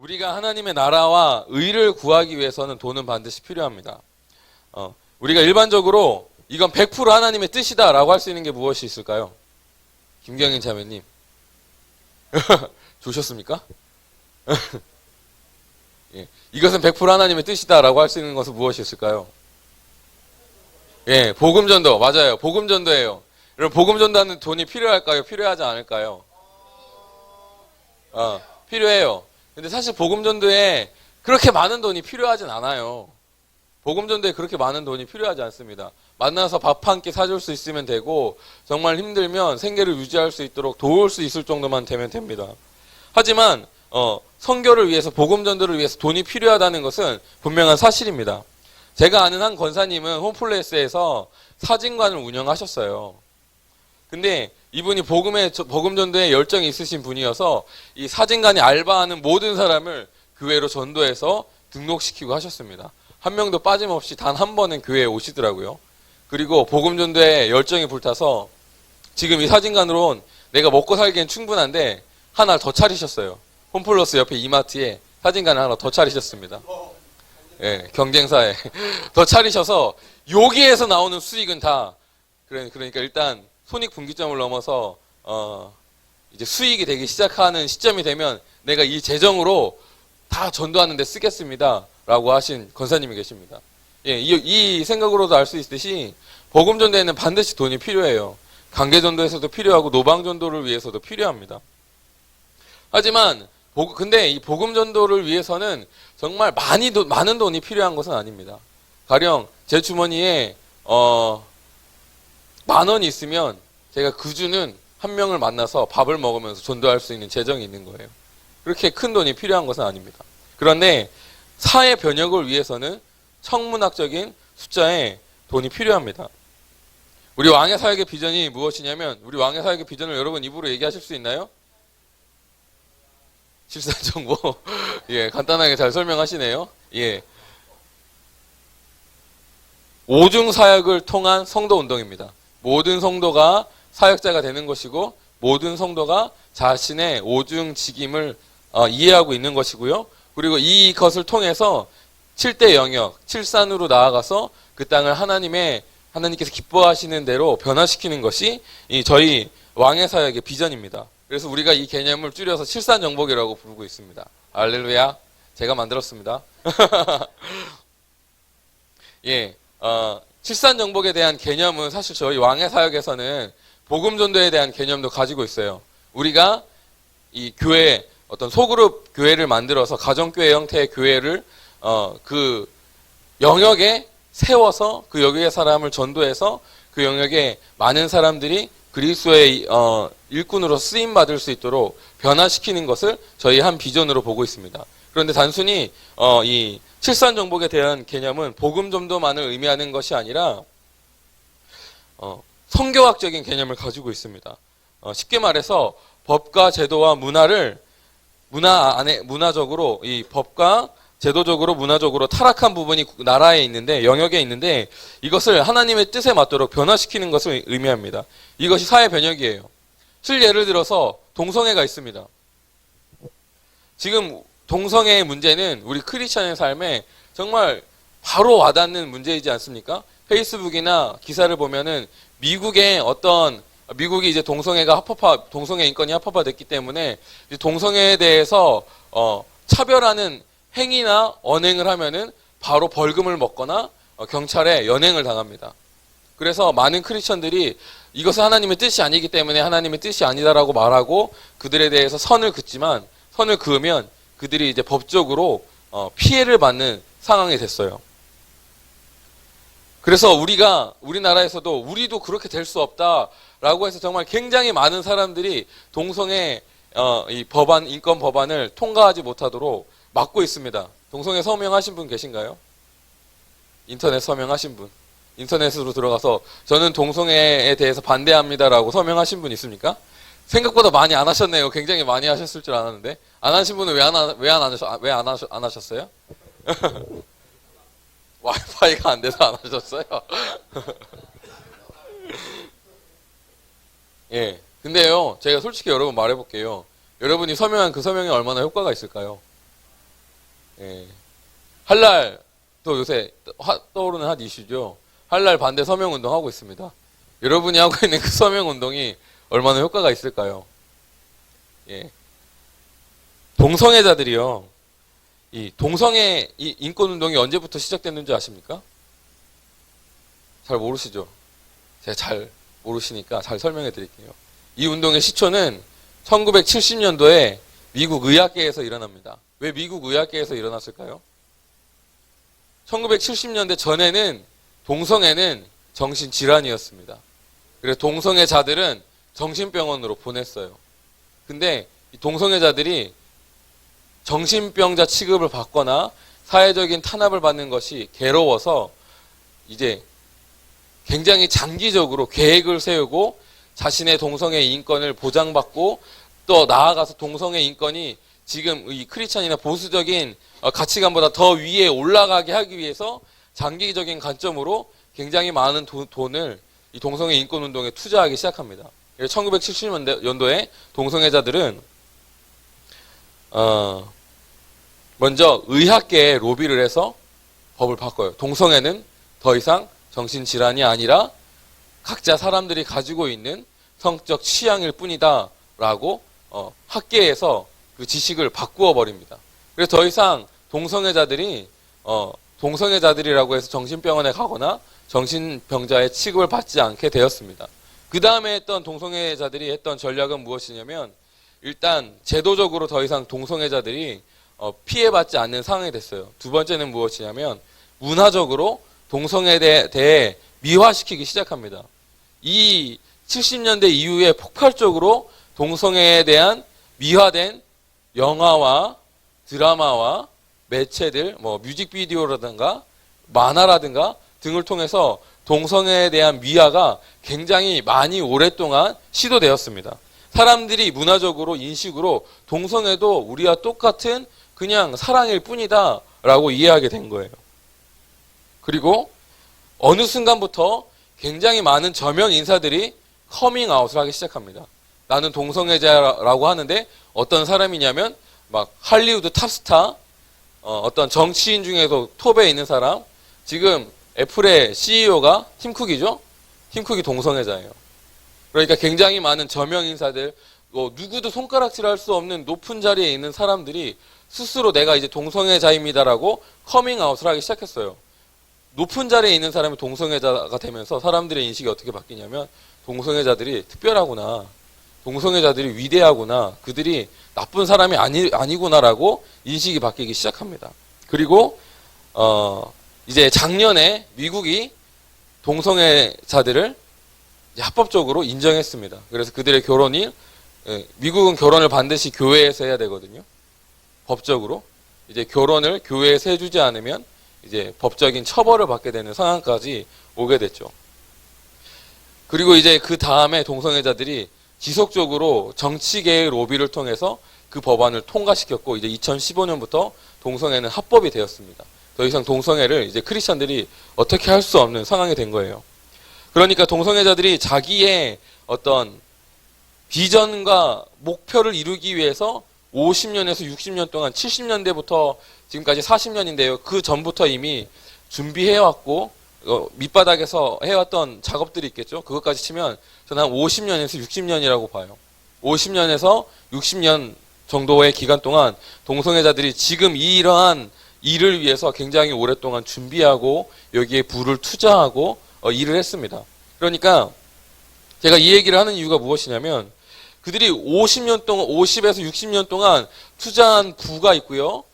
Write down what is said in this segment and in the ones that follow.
우리가 하나님의 나라와 의를 구하기 위해서는 돈은 반드시 필요합니다. 우리가 일반적으로 이건 100% 하나님의 뜻이다라고 할 수 있는 게 무엇이 있을까요? 김경인 자매님. 좋으셨습니까? 예, 이것은 100% 하나님의 뜻이다라고 할 수 있는 것은 무엇이 있을까요? 예, 복음전도. 맞아요. 복음전도예요. 여러분, 복음전도하는 돈이 필요할까요? 필요하지 않을까요? 필요해요. 근데 사실 복음전도에 그렇게 많은 돈이 필요하진 않아요. 복음전도에 그렇게 많은 돈이 필요하지 않습니다. 만나서 밥 한 끼 사줄 수 있으면 되고, 정말 힘들면 생계를 유지할 수 있도록 도울 수 있을 정도만 되면 됩니다. 하지만 선교를 위해서, 복음전도를 위해서 돈이 필요하다는 것은 분명한 사실입니다. 제가 아는 한 권사님은 홈플레이스에서 사진관을 운영하셨어요. 근데 이분이 복음전도에 열정이 있으신 분이어서 이 사진관에 알바하는 모든 사람을 교회로 전도해서 등록시키고 하셨습니다. 한 명도 빠짐없이 단 한 번은 교회에 오시더라고요. 그리고 복음전도에 열정이 불타서 지금 이 사진관으론 내가 먹고 살기엔 충분한데 하나 더 차리셨어요. 홈플러스 옆에 이마트에 사진관을 하나 더 차리셨습니다. 예, 경쟁사에 더 차리셔서 여기에서 나오는 수익은 다 그러니까 일단 손익분기점을 넘어서 이제 수익이 되기 시작하는 시점이 되면 내가 이 재정으로 다 전도하는 데 쓰겠습니다 라고 하신 권사님이 계십니다. 예, 이 생각으로도 알 수 있듯이 복음전도에는 반드시 돈이 필요해요. 관계전도에서도 필요하고 노방전도를 위해서도 필요합니다. 하지만 근데 이 복음전도를 위해서는 정말 많은 돈이 필요한 것은 아닙니다. 가령 제 주머니에 10,000원이 있으면 제가 그 주는 한 명을 만나서 밥을 먹으면서 전도할 수 있는 재정이 있는 거예요. 그렇게 큰 돈이 필요한 것은 아닙니다. 그런데 사회 변혁을 위해서는 천문학적인 숫자의 돈이 필요합니다. 우리 왕의 사역의 비전이 무엇이냐면, 우리 왕의 사역의 비전을 여러분 입으로 얘기하실 수 있나요? 실산정보. 예, 간단하게 잘 설명하시네요. 예. 오중 사역을 통한 성도 운동입니다. 모든 성도가 사역자가 되는 것이고, 모든 성도가 자신의 오중 직임을 이해하고 있는 것이고요. 그리고 이것을 통해서 7대 영역, 7산으로 나아가서 그 땅을 하나님께서 기뻐하시는 대로 변화시키는 것이 저희 왕의 사역의 비전입니다. 그래서 우리가 이 개념을 줄여서 7산정복이라고 부르고 있습니다. 할렐루야. 제가 만들었습니다. 예, 7산정복에 대한 개념은 사실 저희 왕의 사역에서는 복음전도에 대한 개념도 가지고 있어요. 우리가 이 교회, 어떤 소그룹 교회를 만들어서 가정교회 형태의 교회를 그 영역에 세워서 그 영역의 사람을 전도해서 그 영역에 많은 사람들이 그리스도의 일꾼으로 쓰임받을 수 있도록 변화시키는 것을 저희 한 비전으로 보고 있습니다. 그런데 단순히 이 칠산정복에 대한 개념은 복음전도만을 의미하는 것이 아니라 성교학적인 개념을 가지고 있습니다. 쉽게 말해서 법과 제도와 문화적으로 이 법과 제도적으로 문화적으로 타락한 부분이 나라에 있는데, 영역에 있는데, 이것을 하나님의 뜻에 맞도록 변화시키는 것을 의미합니다. 이것이 사회 변혁이에요. 예를 들어서 동성애가 있습니다. 지금 동성애의 문제는 우리 크리스천의 삶에 정말 바로 와닿는 문제이지 않습니까? 페이스북이나 기사를 보면은 미국이 이제 동성애 인권이 합법화됐기 때문에 동성애에 대해서 차별하는 행위나 언행을 하면은 바로 벌금을 먹거나 경찰에 연행을 당합니다. 그래서 많은 크리스천들이 이것은 하나님의 뜻이 아니기 때문에 하나님의 뜻이 아니다라고 말하고 그들에 대해서 선을 그으면 그들이 이제 법적으로 피해를 받는 상황이 됐어요. 그래서 우리나라에서도 우리도 그렇게 될 수 없다라고 해서 정말 굉장히 많은 사람들이 동성애 이 인권 법안을 통과하지 못하도록 막고 있습니다. 동성애 서명하신 분 계신가요? 인터넷 서명하신 분. 인터넷으로 들어가서 저는 동성애에 대해서 반대합니다라고 서명하신 분 있습니까? 생각보다 많이 안 하셨네요. 굉장히 많이 하셨을 줄 알았는데. 안 하신 분은 왜 안 하셨어요? 와이파이가 안 돼서 안 하셨어요? 예. 근데요, 제가 솔직히 여러분 말해볼게요. 여러분이 서명한 그 서명이 얼마나 효과가 있을까요? 예. 할랄 또 요새 떠오르는 한 이슈죠. 할랄 반대 서명운동 하고 있습니다. 여러분이 하고 있는 그 서명운동이 얼마나 효과가 있을까요? 예. 동성애자들이요. 이 동성애 이 인권운동이 언제부터 시작됐는지 아십니까? 잘 모르시죠? 제가 잘 모르시니까 잘 설명해 드릴게요. 이 운동의 시초는 1970년도에 미국 의학계에서 일어납니다. 왜 미국 의학계에서 일어났을까요? 1970년대 전에는 동성애는 정신질환이었습니다. 그래서 동성애자들은 정신병원으로 보냈어요. 근데 이 동성애자들이 정신병자 취급을 받거나 사회적인 탄압을 받는 것이 괴로워서 이제 굉장히 장기적으로 계획을 세우고 자신의 동성애 인권을 보장받고 또 나아가서 동성애 인권이 지금 이 크리스찬이나 보수적인 가치관보다 더 위에 올라가게 하기 위해서 장기적인 관점으로 굉장히 많은 돈을 이 동성애 인권 운동에 투자하기 시작합니다. 1970년도에 동성애자들은 먼저 의학계에 로비를 해서 법을 바꿔요. 동성애는 더 이상 정신질환이 아니라 각자 사람들이 가지고 있는 성적 취향일 뿐이다 라고 학계에서 그 지식을 바꾸어 버립니다. 그래서 더 이상 동성애자들이 동성애자들이라고 해서 정신병원에 가거나 정신병자의 취급을 받지 않게 되었습니다. 그 다음에 했던 동성애자들이 했던 전략은 무엇이냐면 일단 제도적으로 더 이상 동성애자들이 피해받지 않는 상황이 됐어요. 두 번째는 무엇이냐면 문화적으로 동성애에 대해 미화시키기 시작합니다. 이 70년대 이후에 폭발적으로 동성애에 대한 미화된 영화와 드라마와 매체들, 뮤직비디오라든가 만화라든가 등을 통해서 동성애에 대한 미화가 굉장히 많이 오랫동안 시도되었습니다. 사람들이 문화적으로 인식으로 동성애도 우리와 똑같은 그냥 사랑일 뿐이다 라고 이해하게 된 거예요. 그리고 어느 순간부터 굉장히 많은 저명 인사들이 커밍아웃을 하기 시작합니다. 나는 동성애자라고 하는데 어떤 사람이냐면 막 할리우드 탑스타, 어떤 정치인 중에서 톱에 있는 사람, 지금 애플의 CEO가 팀쿡이죠? 팀쿡이 동성애자예요. 그러니까 굉장히 많은 저명 인사들, 누구도 손가락질할 수 없는 높은 자리에 있는 사람들이 스스로 내가 이제 동성애자입니다라고 커밍아웃을 하기 시작했어요. 높은 자리에 있는 사람이 동성애자가 되면서 사람들의 인식이 어떻게 바뀌냐면 동성애자들이 특별하구나, 동성애자들이 위대하구나, 그들이 나쁜 사람이 아니구나라고 인식이 바뀌기 시작합니다. 그리고 이제 작년에 미국이 동성애자들을 합법적으로 인정했습니다. 그래서 그들의 결혼이, 미국은 결혼을 반드시 교회에서 해야 되거든요. 법적으로. 이제 결혼을 교회에서 해주지 않으면 이제 법적인 처벌을 받게 되는 상황까지 오게 됐죠. 그리고 이제 그 다음에 동성애자들이 지속적으로 정치계의 로비를 통해서 그 법안을 통과시켰고, 이제 2015년부터 동성애는 합법이 되었습니다. 더 이상 동성애를 이제 크리스천들이 어떻게 할 수 없는 상황이 된 거예요. 그러니까 동성애자들이 자기의 어떤 비전과 목표를 이루기 위해서 50년에서 60년 동안 70년대부터 지금까지 40년인데요. 그 전부터 이미 준비해왔고 밑바닥에서 해왔던 작업들이 있겠죠. 그것까지 치면 저는 한 50년에서 60년이라고 봐요. 50년에서 60년 정도의 기간 동안 동성애자들이 지금 이러한 일을 위해서 굉장히 오랫동안 준비하고 여기에 부를 투자하고 일을 했습니다. 그러니까 제가 이 얘기를 하는 이유가 무엇이냐면 그들이 50년 동안, 50에서 60년 동안 투자한 부가 있고요.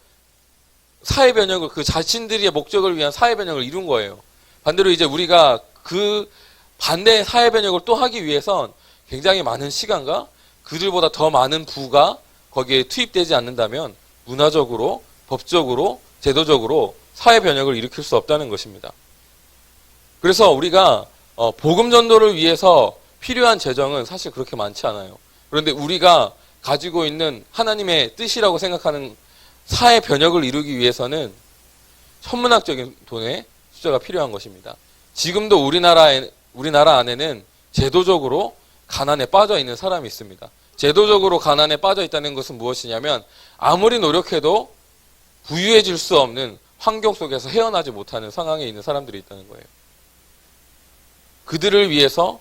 사회 변혁을, 그 자신들의 목적을 위한 사회 변혁을 이룬 거예요. 반대로 이제 우리가 그 반대의 사회 변혁을 또 하기 위해선 굉장히 많은 시간과 그들보다 더 많은 부가 거기에 투입되지 않는다면 문화적으로, 법적으로, 제도적으로 사회 변혁을 일으킬 수 없다는 것입니다. 그래서 우리가 복음 전도를 위해서 필요한 재정은 사실 그렇게 많지 않아요. 그런데 우리가 가지고 있는 하나님의 뜻이라고 생각하는 사회 변혁을 이루기 위해서는 천문학적인 돈의 숫자가 필요한 것입니다. 지금도 우리나라 안에는 제도적으로 가난에 빠져 있는 사람이 있습니다. 제도적으로 가난에 빠져 있다는 것은 무엇이냐면 아무리 노력해도 부유해질 수 없는 환경 속에서 헤어나지 못하는 상황에 있는 사람들이 있다는 거예요. 그들을 위해서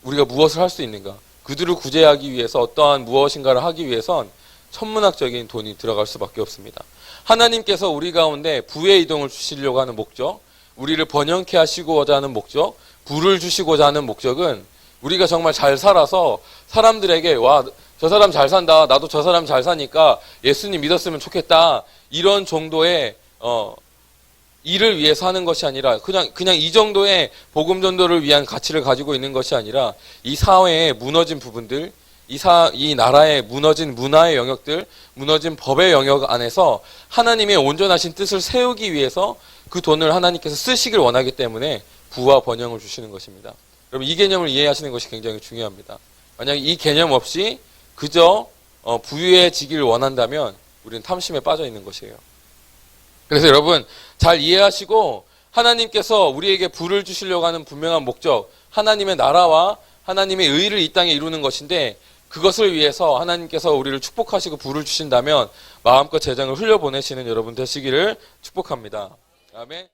우리가 무엇을 할 수 있는가? 그들을 구제하기 위해서 어떠한 무엇인가를 하기 위해선 천문학적인 돈이 들어갈 수밖에 없습니다. 하나님께서 우리 가운데 부의 이동을 주시려고 하는 목적, 우리를 번영케 하시고자 하는 목적, 부를 주시고자 하는 목적은 우리가 정말 잘 살아서 사람들에게 와, 저 사람 잘 산다. 나도 저 사람 잘 사니까 예수님 믿었으면 좋겠다. 이런 정도의 일을 위해서 하는 것이 아니라 그냥 이 정도의 복음 전도를 위한 가치를 가지고 있는 것이 아니라 이 사회의 무너진 부분들, 이 나라의 무너진 문화의 영역들, 무너진 법의 영역 안에서 하나님의 온전하신 뜻을 세우기 위해서 그 돈을 하나님께서 쓰시길 원하기 때문에 부와 번영을 주시는 것입니다. 여러분, 이 개념을 이해하시는 것이 굉장히 중요합니다. 만약 이 개념 없이 그저 부유해지길 원한다면 우리는 탐심에 빠져 있는 것이에요. 그래서 여러분 잘 이해하시고 하나님께서 우리에게 부를 주시려고 하는 분명한 목적, 하나님의 나라와 하나님의 의를 이 땅에 이루는 것인데 그것을 위해서 하나님께서 우리를 축복하시고 부를 주신다면 마음껏 재정을 흘려보내시는 여러분 되시기를 축복합니다. 아멘.